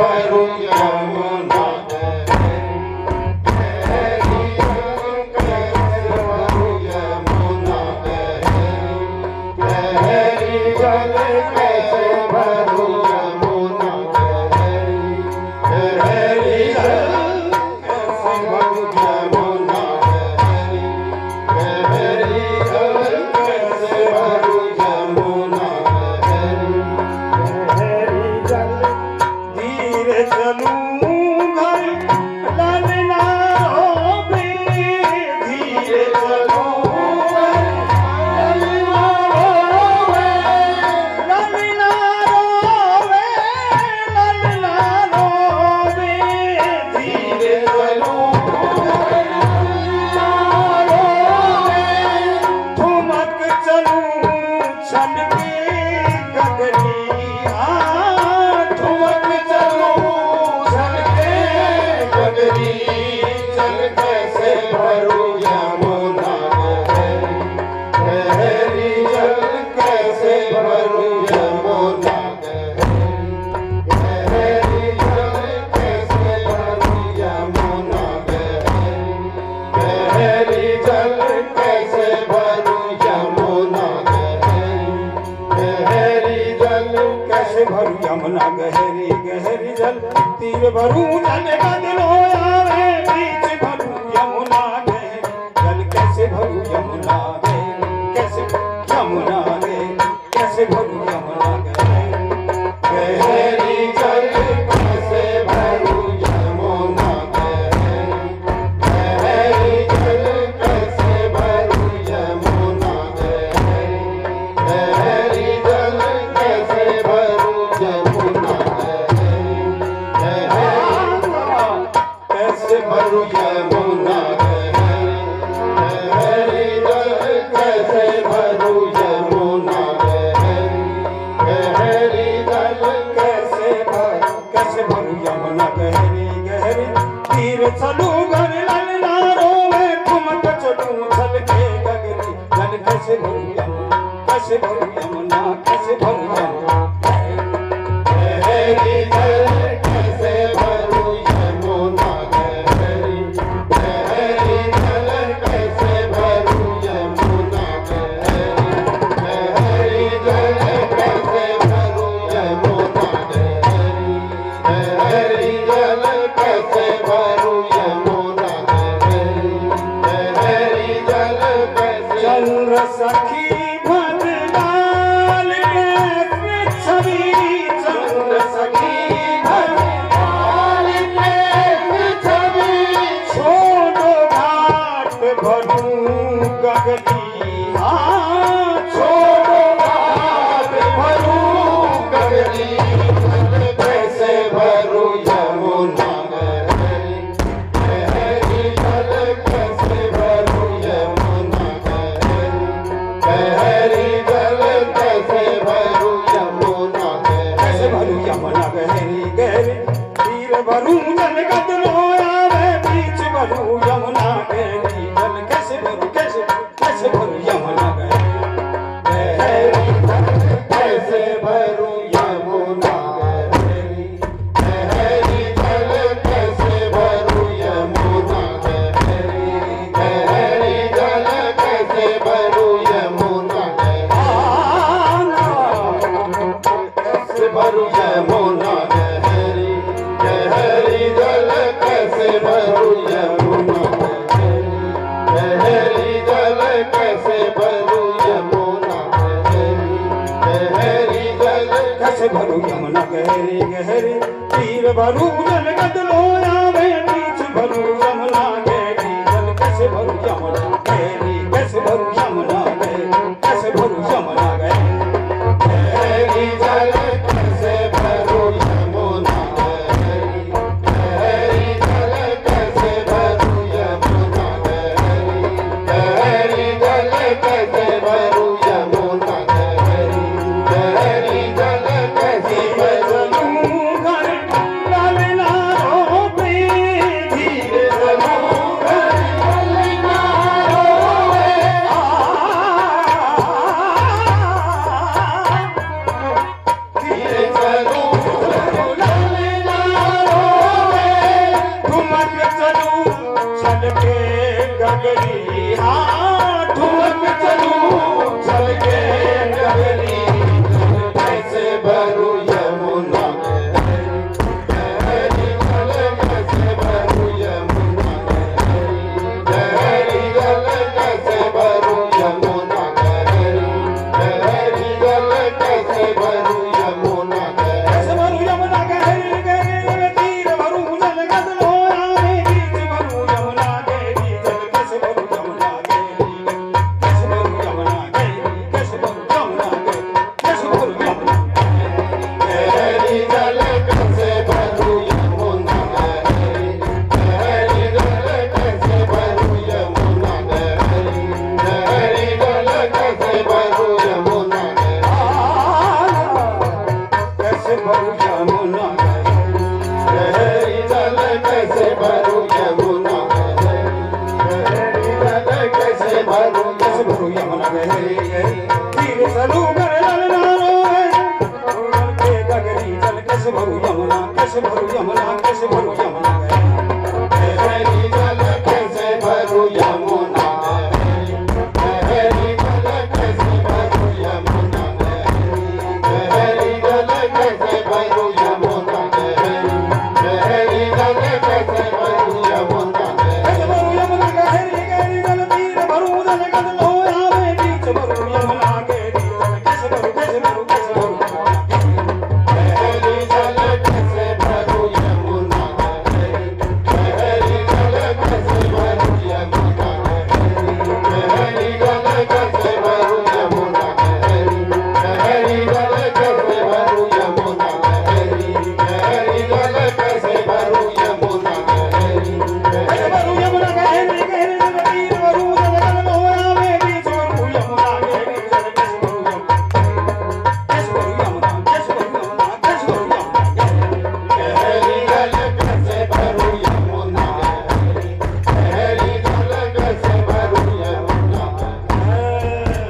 भरूं यमुना गहरी कैसे भरूं यमुना गहरी जल कैसे भरूं यमुना गहरी जल कैसे भरूं यमुना गहरी जल कैसे भरूं यमुना गहरी जल धीरे चलूं घर ललना रोवे धीरे चलूं घर ललना रोवे ललना रोवे ललना रोवे धीरे चलूं घर ललना रोवे ठुमक चलूं छन के गगरी ठुमक चलूं छन के गगरी चल कैसे भरूं यमुना गहरी जल कैसे भरूं यमुना गहरी जल कैसे भरूं यमुना गहरी जल कैसे भरूं यमुना गहरी जल कैसे भरूं यमुना गहरी गहरी जल तीर भरूं जल गदलो आवे बीच भरूं यमुना गहरी जल कैसे भरूं यमुना कैसे यमुना कैसे भरूं यमुना गहरी जल कैसे भरूं यमुना गहरी जल कैसे भरूं यमुना गहरी जल कैसे भरूं यमुना कैसे भरूं यमुना गहरी जल कैसे भरूं यमुना गहरी जल कैसे भरूं यमुना गहरी गहरी तीर चलूं घर ललना रोवे ठुमक चलूं छल के गगरी जल कैसे भरूं यमुना कैसे भरूं यमुना कैसे भरूं यमुना गहरी जल कैसे भरूं यमुना गहरी जल कैसे भरूं यमुना गहरी जल कैसे भरूं यमुना गहरी जल कैसे भरूं यमुना गहरी जल कैसे चंद्र सखी भद्रकाल के छवि चंद्र सखी भद्रकाल के छवि छोड़ो घाट भरूं गगरी छोड़ो घाट भरूं गगरी कैसे भरूं यमुना गहरी जल कैसे भरूं यमुना गहरी जल कैसे भरूं यमुना कैसे भरूं यमुना गहरी गहरी तीर भरूं जल गदलो आवे बीच भरूं यमुना गहरी जल कैसे भरूं कैसे भरूं यमुना गहरी जल कैसे भरूं यमुना गहरी जल कैसे भरूं यमुना गहरी जल कैसे भरूं यमुना कैसे भरूं यमुना गहरी जल कैसे भरूं यमुना गहरी जल कैसे भरूं यमुना गहरी जल कैसे भरूं यमुना गहरी गहरी तीर भरूं जल गदलो आवे बीच भरूं यमुना गहरी जल कैसे भरूं यमुना गहरी कैसे भरूं यमुना कैसे भरूं यमुना गहरी जल कैसे भरूं यमुना गहरी जल कैसे भरूं यमुना गहरी जल कैसे भरूं यमुना गहरी जल कैसे भरूं घर ललना रोवे कैसे भरू यमुना कैसे भरू